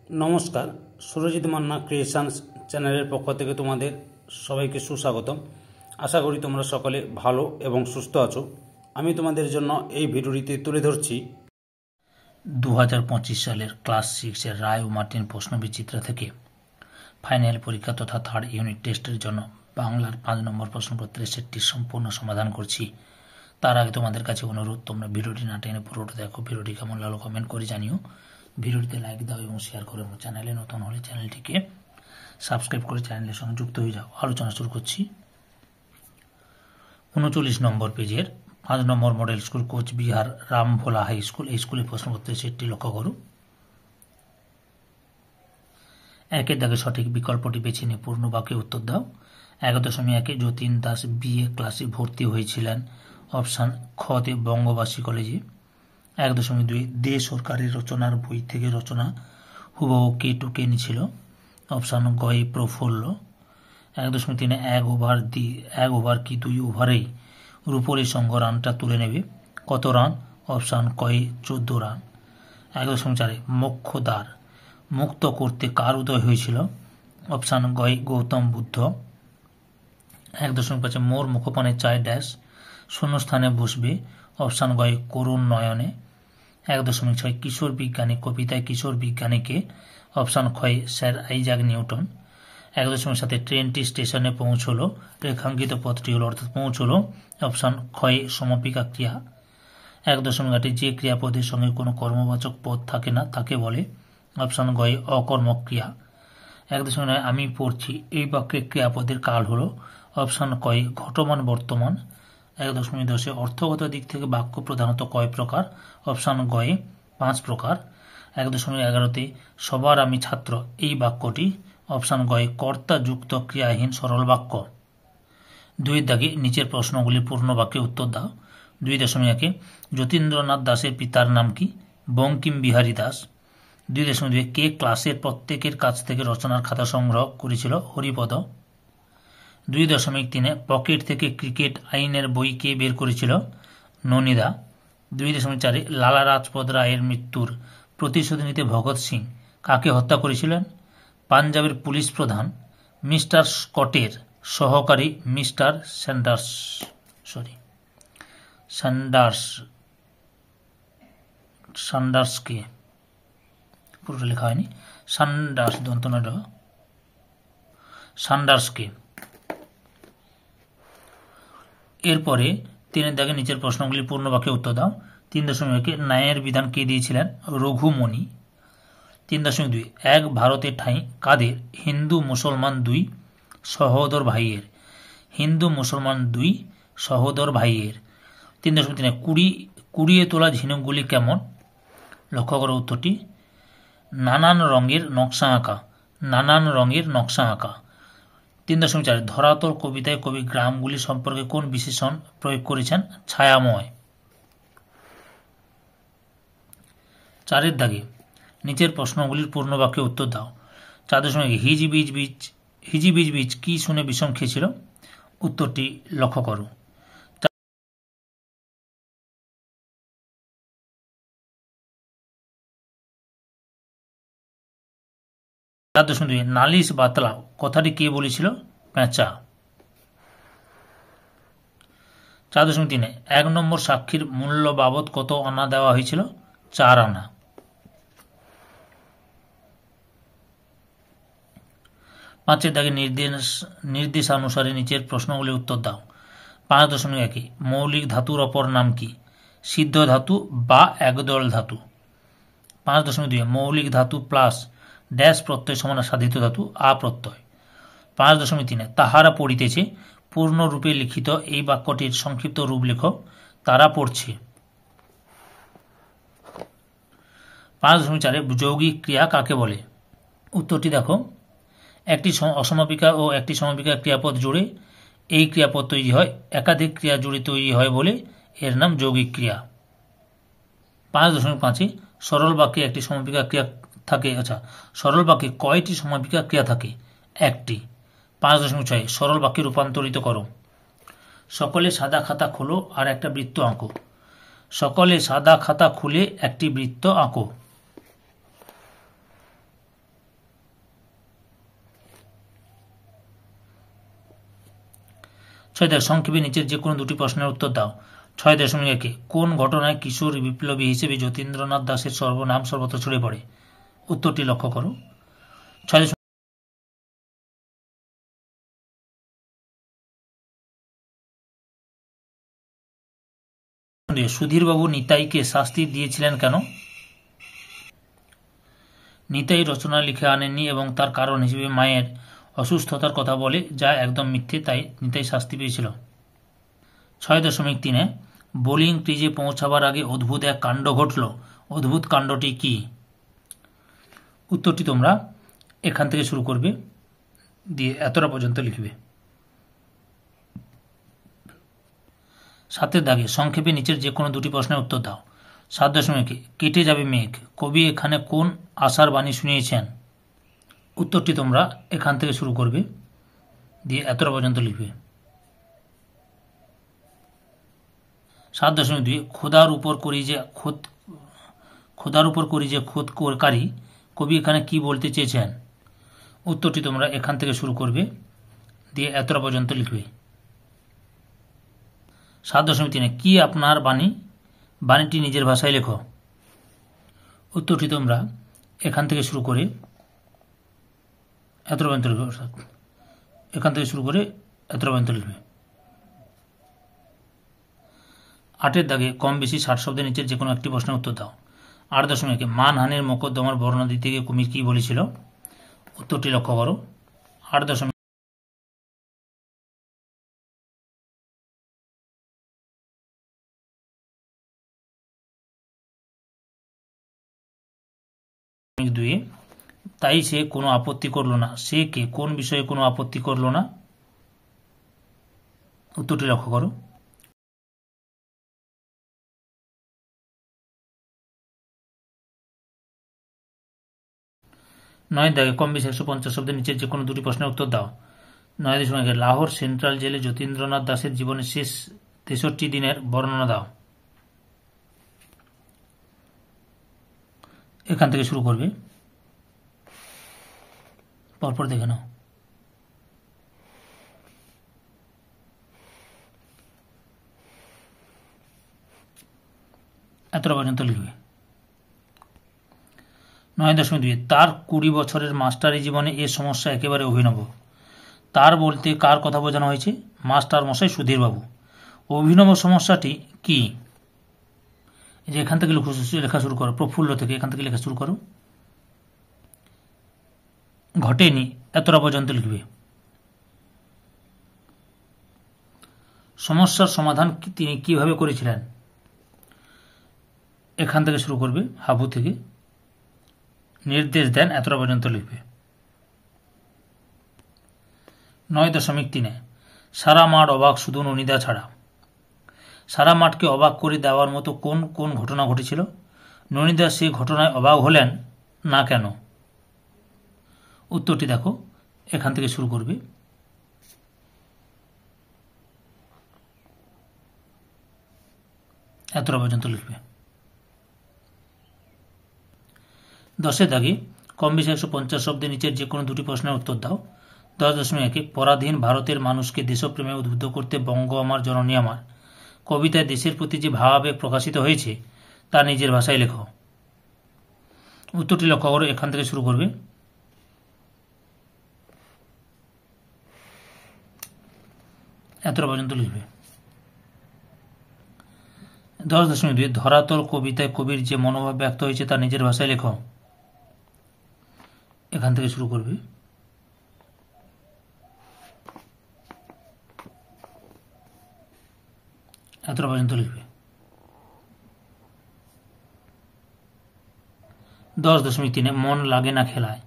নমস্কার, সুরজিৎ মান্না ক্রিয়েশনস চ্যানেলের পক্ষ থেকে তোমাদের সবাইকে সুস্বাগতম। আশা করি তোমরা সকলে ভালো এবং সুস্থ আছো। আমি তোমাদের জন্য এই ভিডিওটিতে তুলে ধরছি 2025 সালের ক্লাস 6-এর রায় ও মার্টিন প্রশ্নবিচিত্রা থেকে ফাইনাল পরীক্ষা তথা থার্ড ইউনিট টেস্টের জন্য বাংলার 5 নম্বর প্রশ্নপত্রের সেটটি সম্পূর্ণ সমাধান করছি। তার আগে তোমাদের কাছে অনুরোধ, তোমরা ভিডিওটি না টেনে পুরোটা দেখো। ভিডিওটি কেমন লাগলো কমেন্ট করে জানিও। ভিডিওটিতে লাইক দাও এবং শেয়ার করে চ্যানেলে নতুন হলে চ্যানেলটিকে সাবস্ক্রাইব করে চ্যানেলের সঙ্গে যুক্ত হয়ে যাও। আলোচনা শুরু করছি। 39 নম্বর পেজের 5 নম্বর model school Cooch Behar Rambhola high school, এই স্কুলের প্রশ্নপত্রের সেটটি লক্ষ্য করো। একের দাগে সঠিক বিকল্পটি বেছে নিয়ে পূর্ণ বাক্যে উত্তর দাও। 1.1 যতীন দাস বিএ ক্লাসে ভর্তি হয়েছিলেন। অপশান খতে বঙ্গবাসী কলেজে। 1.2 দে সরকারের রচনার বই থেকে রচনা হুবহু কে টুকে নিয়েছিল। অপশান গয়ে প্রফুল্ল। 1.3 এক ওভার কি 2 ওভারেই রূপরি সংঘ রানটা তুলে নেবে। কত রান? অপশান কয়ে 14 রান। 1.4 মোক্ষদ্বার মুক্ত করতে কার উদয় হয়েছিল? অপশান গয়ে গৌতম বুদ্ধ। 1.5 মোর মুখপানে চায় ড্যাশ শূন্যস্থানে বসবে। অপশান গয়ে করুণ নয়নে। 1.6 কিশোর বিজ্ঞানী কবিতায় কিশোর বিজ্ঞানীকে? অপশান ক্ষয়ে স্যার আইজাক নিউটন। 1.7 ট্রেনটি স্টেশনে পৌঁছলো। রেখাঙ্কিত পথটি হল অর্থাৎ পৌঁছলো। অপশান ক্ষয়ে সমাপিকা ক্রিয়া। 1.8 যে ক্রিয়াপদের সঙ্গে কোনো কর্মবাচক পদ থাকে না তাকে বলে? অপশান গয়ে অকর্মক ক্রিয়া। 1.9 আমি পড়ছি এই বাক্যে ক্রিয়াপদের কাল হলো? অপশান কয়ে ঘটমান বর্তমান। 1.10 অর্থগত দিক থেকে বাক্য প্রধানত কয় প্রকার? অপশান গয়ে 5 প্রকার। 1.11 সবার আমি ছাত্র এই বাক্যটি? অপশান গয়ে কর্তা যুক্ত ক্রিয়াহীন সরল বাক্য। 2 দাগে নিচের প্রশ্নগুলি পূর্ণ বাক্যে উত্তর দাও। 2.1 যতীন্দ্রনাথ দাসের পিতার নাম কি? বঙ্কিম বিহারী দাস। 2.2 কে ক্লাসের প্রত্যেকের কাছ থেকে রচনার খাতা সংগ্রহ করেছিল? হরিপদ। 2.3 পকেট থেকে ক্রিকেট আইনের বই কে বের করেছিল? ননীদা। 2.4 লালা রাজপত রায়ের মৃত্যুর প্রতিশোধ নিতে ভগৎ সিং কাকে হত্যা করেছিলেন? পাঞ্জাবের পুলিশ প্রধান মিস্টার স্কটের সহকারী মিস্টার সান্ডার্সকে। পুরোটা লেখা হয়নি। সান্ডার্সকে। এরপরে 3 দাগে নিচের প্রশ্নগুলি পূর্ণ বাক্যে উত্তর দাও। 3.1 ন্যায়ের বিধান কে দিয়েছিলেন? রঘুমণি। 3.2 এক ভারতের ঠাঁই কাদের? হিন্দু মুসলমান 2 সহোদর ভাইয়ের। হিন্দু মুসলমান 2 সহোদর ভাইয়ের। 3.3 কুড়িয়ে তোলা ঝিনুকগুলি কেমন? লক্ষ্য করো উত্তরটি। নানান রঙের নকশা আঁকা। নানান রঙের নকশা আঁকা। 3.4 ধরাতল কবিতায় কবি গ্রামগুলি সম্পর্কে কোন বিশেষণ প্রয়োগ করেছেন? ছায়াময়। 4 দাগে নিচের প্রশ্নগুলির পূর্ণ বাক্যে উত্তর দাও। 4.1 হিজি বীজ বীজ কি শুনে বিষম খেয়েছিল? উত্তরটি লক্ষ্য করো। 4.2 নালিশ বাতলাও কথাটি কে বলেছিল? পেঁচা। 4.3 1 নম্বর সাক্ষীর মূল্য বাবদ কত আনা দেওয়া হয়েছিল? 4 আনা। 5 দাগে নির্দেশানুসারে নিচের প্রশ্নগুলি উত্তর দাও। 5.1 মৌলিক ধাতুর অপর নাম কি? সিদ্ধ ধাতু বা একদল ধাতু। 5.2 মৌলিক ধাতু প্লাস ড্যাশ প্রত্যয় সমান সাধিত ধাতু আ প্রত্যয়। 5.3 তাহারা পড়িতেছে পূর্ণরূপে লিখিত এই বাক্যটির সংক্ষিপ্ত রূপ লেখো। তারা পড়ছে। 5.4 যৌগিক ক্রিয়া কাকে বলে? উত্তরটি দেখো। একটি অসমাপিকা ও একটি সমাপিকা ক্রিয়াপদ জুড়ে এই ক্রিয়াপদ তৈরি হয়। একাধিক ক্রিয়া জুড়ে তৈরি হয় বলে এর নাম যৌগিক ক্রিয়া। 5.5 সরল বাক্যে একটি সমাপিকা ক্রিয়া থাকে। সরল বাক্যে কয়টি সমাপিকা ক্রিয়া থাকে? একটি। 5.6 সরল বাক্যে রূপান্তরিত করো। সকলে সাদা খাতা খোলো আর একটা বৃত্ত আঁকো। সকলে সাদা খাতা খুলে একটি বৃত্ত আঁকো। 6 দেখ সংক্ষেপে নিচের যে কোনো দুটি প্রশ্নের উত্তর দাও। 6.1 কোন ঘটনায় কিশোর বিপ্লবী হিসেবে যতীন্দ্রনাথ দাসের সর্বনাম সর্বত্র ছড়িয়ে পড়ে? উত্তরটি লক্ষ্য করো। 6 সুধীরবাবু নিতাইকে শাস্তি দিয়েছিলেন কেন? নিতাই রচনা লিখে আনেননি এবং তার কারণ হিসেবে মায়ের অসুস্থতার কথা বলে, যা একদম মিথ্যে, তাই নিতাই শাস্তি পেয়েছিল। 6.3 বোলিং ক্রিজে পৌঁছাবার আগে অদ্ভুত এক কাণ্ড ঘটল। অদ্ভুত কাণ্ডটি কি? উত্তরটি তোমরা এখান থেকে শুরু করবে, দিয়ে এতটা পর্যন্ত লিখবে। 7 দাগে সংক্ষেপে নিচের যে কোনো দুটি প্রশ্নের উত্তর দাও। 7.1 কেটে যাবে মেঘ, কবি এখানে কোন আশার বাণী শুনিয়েছেন? উত্তরটি তোমরা এখান থেকে শুরু করবে, দিয়ে এতটা পর্যন্ত লিখবে। 7.2 খোদার উপর করি যে খোদকারী, কবি এখানে কি বলতে চেয়েছেন? উত্তরটি তোমরা এখান থেকে শুরু করবে, দিয়ে এতটা পর্যন্ত লিখবে। 7.3 কি আপনার বাণী, বাণীটি নিজের ভাষায় লেখো। উত্তরটি তোমরা এখান থেকে শুরু করে এতটা পর্যন্ত লিখবে। এখান থেকে শুরু করে এতটা পর্যন্ত লিখবে। 8 দাগে কম বেশি 60 শব্দের নিচের যে কোনো একটি প্রশ্নের উত্তর দাও। 8.1 মানহানির মোকদ্দমার বর্ণনা দিতে গিয়ে কুমির কি বলেছিল? উত্তরটি লক্ষ্য করো। 8.2 তাই সে কোনো আপত্তি করল না। সে কে, কোন বিষয়ে কোনো আপত্তি করল না? উত্তরটি লক্ষ্য করো। 9 দাগে কম বেশি 150 শব্দের নিচের যে কোনো দুটি প্রশ্নের উত্তর দাও। 9.1 লাহোর সেন্ট্রাল জেলে যতীন্দ্রনাথ দাসের জীবনের শেষ 63 দিনের বর্ণনা দাও। এখান থেকে শুরু করবে, পরপর দেখে নাও। এতটা পর্যন্ত লিখবে। 9.2 তার 20 বছরের মাস্টারি জীবনে এ সমস্যা একেবারে অভিনব। তার বলতে কার কথা বোঝানো হয়েছে? মাস্টার মশাই সুধীরবাবু। অভিনব সমস্যাটি কি? এই যে এখান থেকে লেখা শুরু করো, প্রফুল্ল থেকে এখান থেকে লেখা শুরু করো। ঘটেনি, এতটা পর্যন্ত লিখবে। সমস্যার সমাধান তিনি কিভাবে করেছিলেন? এখান থেকে শুরু করবে, হাবু থেকে নির্দেশ দেন, এতটা পর্যন্ত লিখবে। 9.3 সারা মাঠ অবাক শুধু ননিদা ছাড়া। সারা মাঠকে অবাক করে দেওয়ার মতো কোন কোন ঘটনা ঘটেছিল? ননিদা সে ঘটনায় অবাক হলেন না কেন? উত্তরটি দেখো, এখান থেকে শুরু করবে। এতটা পর্যন্ত লিখবে। 10 দাগে কম বেশি 150 শব্দের নিচের যে কোনো দুটি প্রশ্নের উত্তর দাও। 10.1 পরাধীন ভারতের মানুষকে দেশপ্রেমে উদ্বুদ্ধ করতে বঙ্গ আমার জননী আমার কবিতায় দেশের প্রতি যে ভাবাবেগ প্রকাশিত হয়েছে তা নিজের ভাষায় লেখো। উত্তরটি লক্ষ্য করো, এখান থেকে শুরু করবে। এতটা পর্যন্ত লিখবে। 10.2 ধরাতল কবিতায় কবির যে মনোভাব ব্যক্ত হয়েছে তা নিজের ভাষায় লেখো। এখান থেকে শুরু করবে। এতটা পর্যন্ত লিখবে। 10.3 মন লাগে না খেলায়।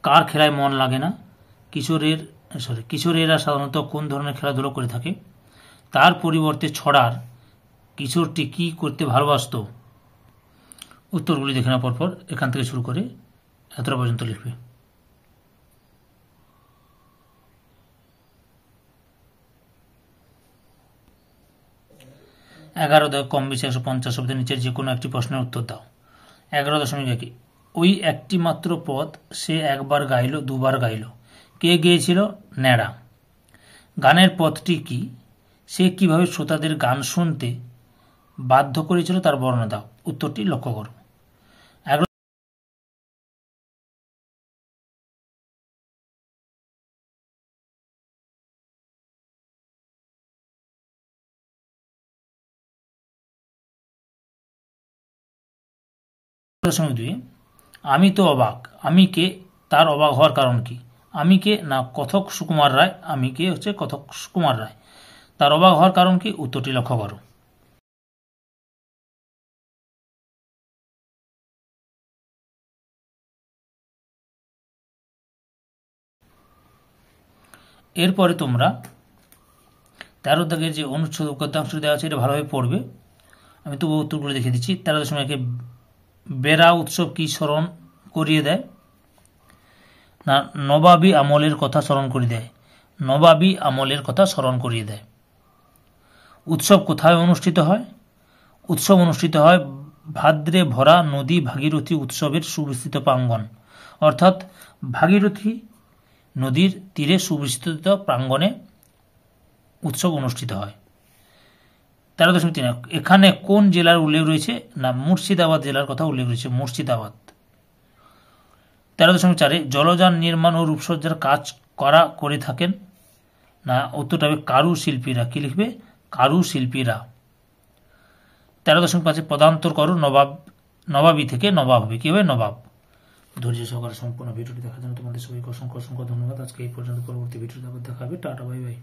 কার খেলায় মন লাগে না? কিশোরেরা সাধারণত কোন ধরনের খেলাধুলো করে থাকে? তার পরিবর্তে ছড়ার কিশোরটি কি করতে ভালোবাসত? উত্তরগুলি দেখে না পরপর, এখান থেকে শুরু করে এতটা পর্যন্ত লিখবে। 11 দাগে কম বেশি 150 শব্দের নিচের যে কোনো একটি প্রশ্নের উত্তর দাও। 11.1 ওই একটি মাত্র পদ সে একবার গাইল, দুবার গাইল। কে গেয়েছিল? ন্যাড়া। গানের পথটি কি? সে কিভাবে শ্রোতাদের গান শুনতে বাধ্য করেছিল তার বর্ণনা দাও। উত্তরটি লক্ষ্য করো। .2 আমি তো অবাক। আমি কে? তার অবাক হওয়ার কারণ কি? আমি কে? না কথক সুকুমার রায়। আমি কে হচ্ছে কথক সুকুমার রায়। তার অবাক হওয়ার কারণ কি? উত্তরটি লক্ষ্য করো। এরপরে তোমরা 13 দাগের যে অনুচ্ছেদ গদ্যাংশটি দেওয়া আছে এটা ভালোভাবে পড়বে। আমি তবু উত্তরগুলো দেখে দিচ্ছি। 13.1 বেড়া উৎসব কি স্মরণ করিয়ে দেয়? না নবাবী আমলের কথা স্মরণ করিয়ে দেয়। নবাবী আমলের কথা স্মরণ করিয়ে দেয়। উৎসব কোথায় অনুষ্ঠিত হয়? উৎসব অনুষ্ঠিত হয় ভাদ্রে ভরা নদী ভাগীরথী উৎসবের সুবিস্তৃত প্রাঙ্গণ, অর্থাৎ ভাগীরথী নদীর তীরে সুবিস্তৃত প্রাঙ্গণে উৎসব অনুষ্ঠিত হয়। 13.3 এখানে কোন জেলার উল্লেখ রয়েছে? না মুর্শিদাবাদ জেলার কথা উল্লেখ রয়েছে। মুর্শিদাবাদ। 13.4 জলযান নির্মাণ ও রূপসজ্জার কাজ করে থাকেন? না উত্তরটা হবে কারুশিল্পীরা। কি লিখবে? কারুশিল্পীরা। 13.5 পদান্তর করো নবাবী থেকে নবাব হবে। কি হবে? নবাব। ধৈর্য সহকারে সম্পূর্ণ ভিডিওটি দেখার জন্য তোমাদের সবাইকে অসংখ্য অসংখ্য ধন্যবাদ। আজকে এই পর্যন্ত। পরবর্তী ভিডিওতে আবার দেখা হবে। Tata bye bye.